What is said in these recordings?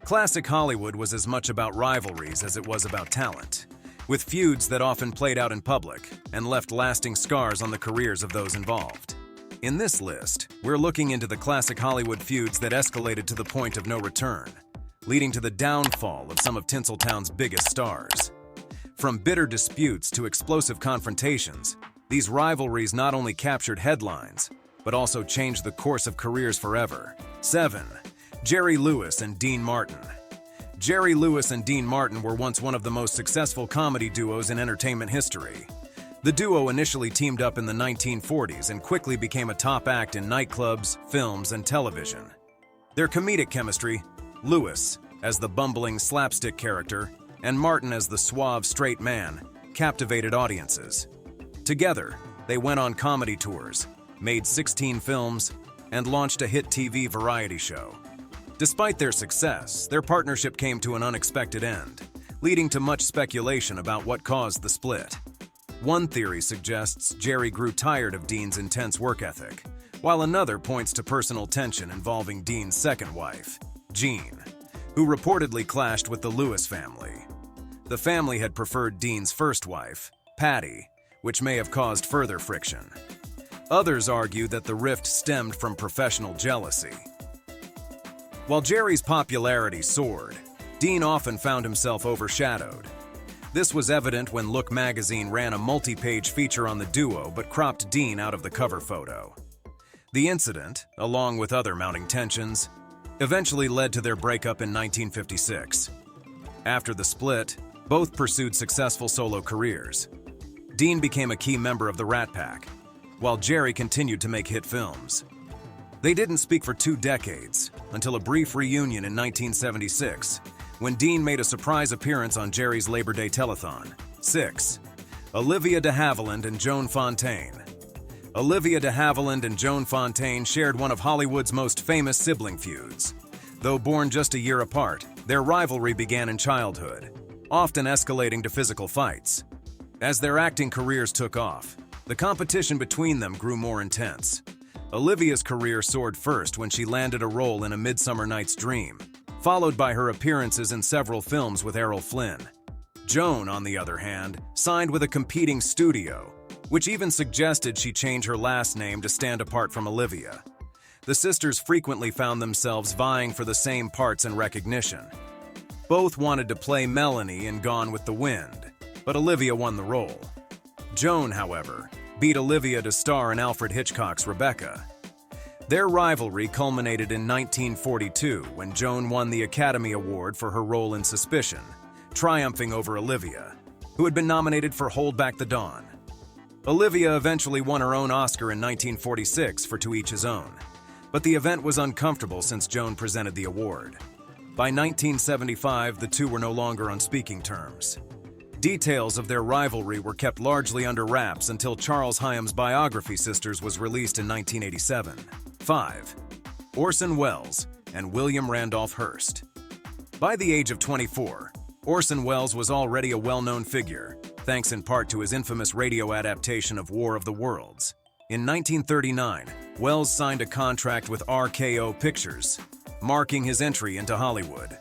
Classic Hollywood was as much about rivalries as it was about talent, with feuds that often played out in public and left lasting scars on the careers of those involved. In this list, we're looking into the classic Hollywood feuds that escalated to the point of no return, leading to the downfall of some of Tinseltown's biggest stars. From bitter disputes to explosive confrontations, these rivalries not only captured headlines, but also changed the course of careers forever. 7. Jerry Lewis and Dean Martin. Jerry Lewis and Dean Martin were once one of the most successful comedy duos in entertainment history. The duo initially teamed up in the 1940s and quickly became a top act in nightclubs, films, and television. Their comedic chemistry, Lewis as the bumbling slapstick character and Martin as the suave straight man, captivated audiences. Together, they went on comedy tours, made 16 films, and launched a hit TV variety show. Despite their success, their partnership came to an unexpected end, leading to much speculation about what caused the split. One theory suggests Jerry grew tired of Dean's intense work ethic, while another points to personal tension involving Dean's second wife, Jean, who reportedly clashed with the Lewis family. The family had preferred Dean's first wife, Patty, which may have caused further friction. Others argue that the rift stemmed from professional jealousy. While Jerry's popularity soared, Dean often found himself overshadowed. This was evident when Look magazine ran a multi-page feature on the duo but cropped Dean out of the cover photo. The incident, along with other mounting tensions, eventually led to their breakup in 1956. After the split, both pursued successful solo careers. Dean became a key member of the Rat Pack, while Jerry continued to make hit films. They didn't speak for 2 decades, until a brief reunion in 1976, when Dean made a surprise appearance on Jerry's Labor Day telethon. 6. Olivia de Havilland and Joan Fontaine. Olivia de Havilland and Joan Fontaine shared one of Hollywood's most famous sibling feuds. Though born just a year apart, their rivalry began in childhood, often escalating to physical fights. As their acting careers took off, the competition between them grew more intense. Olivia's career soared first when she landed a role in A Midsummer Night's Dream, followed by her appearances in several films with Errol Flynn. Joan, on the other hand, signed with a competing studio, which even suggested she change her last name to stand apart from Olivia. The sisters frequently found themselves vying for the same parts and recognition. Both wanted to play Melanie in Gone with the Wind, but Olivia won the role. Joan, however, beat Olivia to star in Alfred Hitchcock's Rebecca. Their rivalry culminated in 1942 when Joan won the Academy Award for her role in Suspicion, triumphing over Olivia, who had been nominated for Hold Back the Dawn. Olivia eventually won her own Oscar in 1946 for To Each His Own, but the event was uncomfortable since Joan presented the award. By 1975, the two were no longer on speaking terms. Details of their rivalry were kept largely under wraps until Charles Hyam's biography Sisters was released in 1987. 5. Orson Welles and William Randolph Hearst. By the age of 24, Orson Welles was already a well-known figure, thanks in part to his infamous radio adaptation of War of the Worlds. In 1939, Welles signed a contract with RKO Pictures, marking his entry into Hollywood.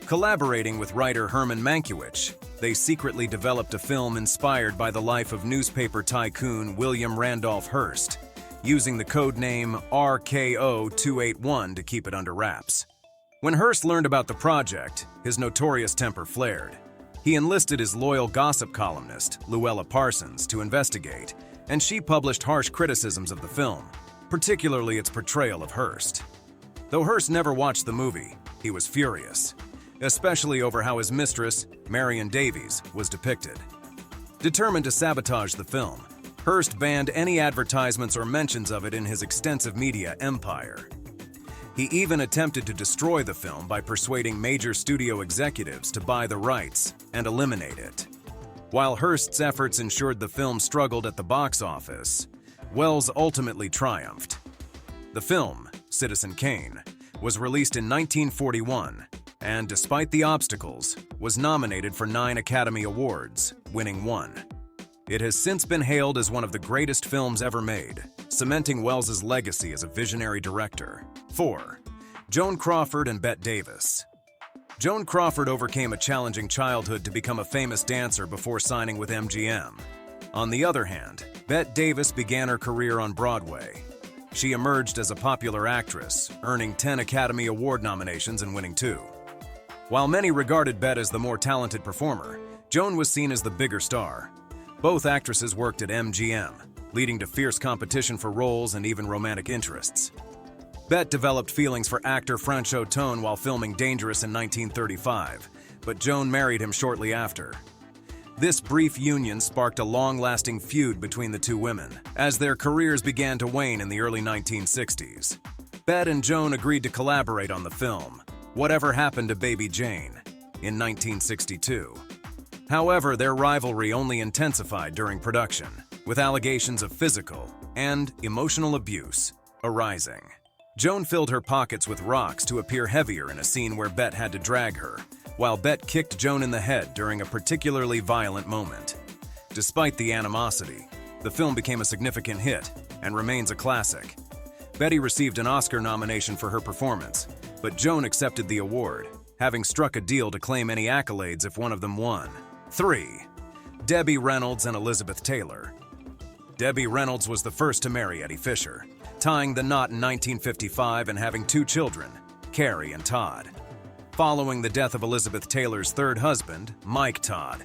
Collaborating with writer Herman Mankiewicz, they secretly developed a film inspired by the life of newspaper tycoon William Randolph Hearst, using the code name RKO-281 to keep it under wraps. When Hearst learned about the project, his notorious temper flared. He enlisted his loyal gossip columnist, Luella Parsons, to investigate, and she published harsh criticisms of the film, particularly its portrayal of Hearst. Though Hearst never watched the movie, he was furious, especially over how his mistress, Marion Davies, was depicted. Determined to sabotage the film, Hearst banned any advertisements or mentions of it in his extensive media empire. He even attempted to destroy the film by persuading major studio executives to buy the rights and eliminate it. While Hearst's efforts ensured the film struggled at the box office, Welles ultimately triumphed. The film, Citizen Kane, was released in 1941 and, despite the obstacles, was nominated for 9 Academy Awards, winning 1. It has since been hailed as one of the greatest films ever made, cementing Welles's legacy as a visionary director. 4. Joan Crawford and Bette Davis. Joan Crawford overcame a challenging childhood to become a famous dancer before signing with MGM. On the other hand, Bette Davis began her career on Broadway. She emerged as a popular actress, earning 10 Academy Award nominations and winning 2. While many regarded Bette as the more talented performer, Joan was seen as the bigger star. Both actresses worked at MGM, leading to fierce competition for roles and even romantic interests. Bette developed feelings for actor Showdowns while filming Dangerous in 1935, but Joan married him shortly after. This brief union sparked a long-lasting feud between the two women, as their careers began to wane in the early 1960s. Bette and Joan agreed to collaborate on the film, Whatever Happened to Baby Jane, in 1962. However, their rivalry only intensified during production, with allegations of physical and emotional abuse arising. Joan filled her pockets with rocks to appear heavier in a scene where Bette had to drag her, while Bette kicked Joan in the head during a particularly violent moment. Despite the animosity, the film became a significant hit and remains a classic. Bette received an Oscar nomination for her performance, but Joan accepted the award, having struck a deal to claim any accolades if one of them won. 3. Debbie Reynolds and Elizabeth Taylor. Debbie Reynolds was the first to marry Eddie Fisher, tying the knot in 1955 and having 2 children, Carrie and Todd. Following the death of Elizabeth Taylor's third husband, Mike Todd,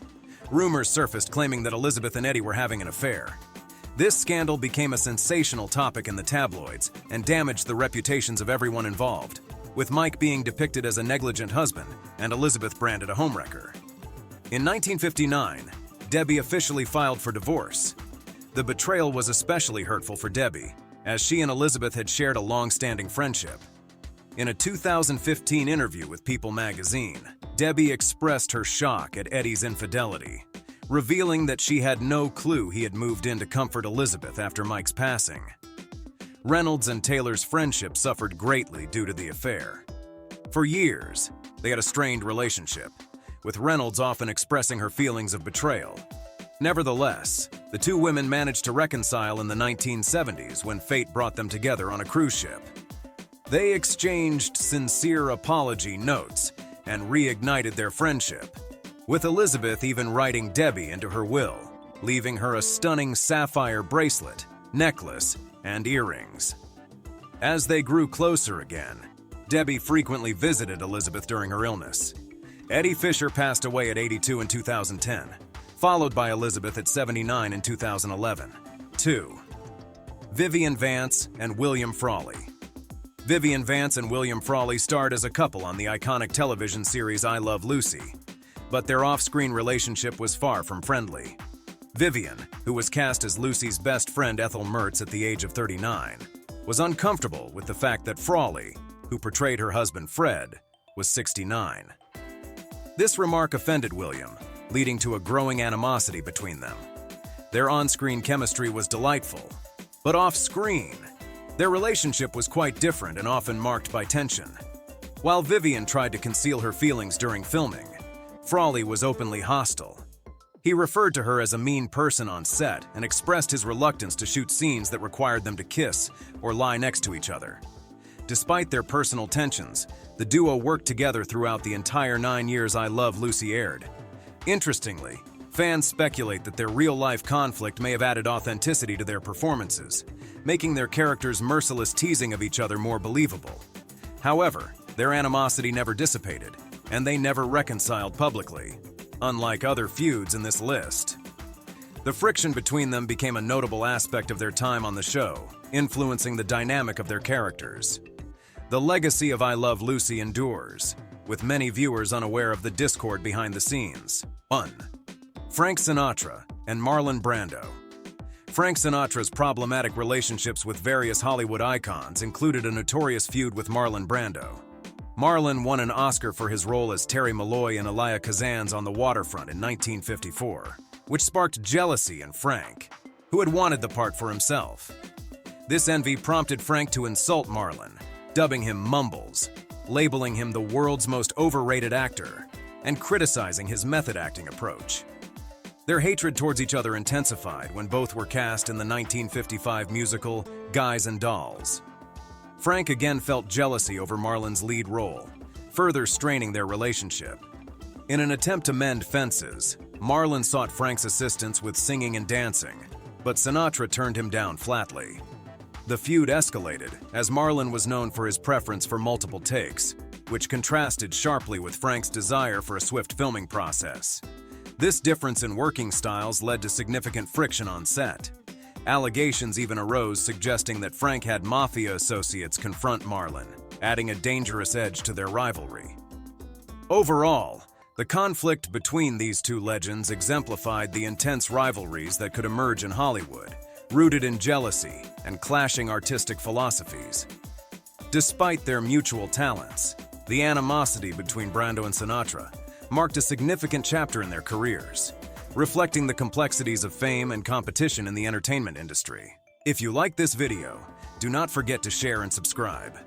rumors surfaced claiming that Elizabeth and Eddie were having an affair. This scandal became a sensational topic in the tabloids and damaged the reputations of everyone involved, with Mike being depicted as a negligent husband and Elizabeth branded a homewrecker. In 1959, Debbie officially filed for divorce. The betrayal was especially hurtful for Debbie, as she and Elizabeth had shared a long-standing friendship. In a 2015 interview with People magazine, Debbie expressed her shock at Eddie's infidelity, revealing that she had no clue he had moved in to comfort Elizabeth after Mike's passing. Reynolds and Taylor's friendship suffered greatly due to the affair. For years, they had a strained relationship, with Reynolds often expressing her feelings of betrayal. Nevertheless, the two women managed to reconcile in the 1970s when fate brought them together on a cruise ship. They exchanged sincere apology notes and reignited their friendship, with Elizabeth even writing Debbie into her will, leaving her a stunning sapphire bracelet, necklace, and earrings. As they grew closer again, Debbie frequently visited Elizabeth during her illness. Eddie Fisher passed away at 82 in 2010, followed by Elizabeth at 79 in 2011. 2. Vivian Vance and William Frawley. Vivian Vance and William Frawley starred as a couple on the iconic television series I Love Lucy, but their off-screen relationship was far from friendly. Vivian, who was cast as Lucy's best friend Ethel Mertz at the age of 39, was uncomfortable with the fact that Frawley, who portrayed her husband Fred, was 69. This remark offended William, leading to a growing animosity between them. Their on-screen chemistry was delightful, but off-screen, their relationship was quite different and often marked by tension. While Vivian tried to conceal her feelings during filming, Frawley was openly hostile. He referred to her as a mean person on set and expressed his reluctance to shoot scenes that required them to kiss or lie next to each other. Despite their personal tensions, the duo worked together throughout the entire 9 years I Love Lucy aired. Interestingly, fans speculate that their real-life conflict may have added authenticity to their performances, making their characters' merciless teasing of each other more believable. However, their animosity never dissipated, and they never reconciled publicly, unlike other feuds in this list. The friction between them became a notable aspect of their time on the show, influencing the dynamic of their characters. The legacy of I Love Lucy endures, with many viewers unaware of the discord behind the scenes. 1. Frank Sinatra and Marlon Brando. Frank Sinatra's problematic relationships with various Hollywood icons included a notorious feud with Marlon Brando. Marlon won an Oscar for his role as Terry Malloy in Elia Kazan's On the Waterfront in 1954, which sparked jealousy in Frank, who had wanted the part for himself. This envy prompted Frank to insult Marlon, dubbing him Mumbles, labeling him the world's most overrated actor, and criticizing his method acting approach. Their hatred towards each other intensified when both were cast in the 1955 musical Guys and Dolls. Frank again felt jealousy over Marlon's lead role, further straining their relationship. In an attempt to mend fences, Marlon sought Frank's assistance with singing and dancing, but Sinatra turned him down flatly. The feud escalated, as Marlon was known for his preference for multiple takes, which contrasted sharply with Frank's desire for a swift filming process. This difference in working styles led to significant friction on set. Allegations even arose suggesting that Frank had mafia associates confront Marlon, adding a dangerous edge to their rivalry. Overall, the conflict between these two legends exemplified the intense rivalries that could emerge in Hollywood, rooted in jealousy and clashing artistic philosophies. Despite their mutual talents, the animosity between Brando and Sinatra marked a significant chapter in their careers, reflecting the complexities of fame and competition in the entertainment industry. If you like this video, do not forget to share and subscribe.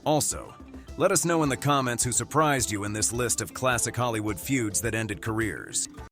Also, let us know in the comments who surprised you in this list of classic Hollywood feuds that ended careers.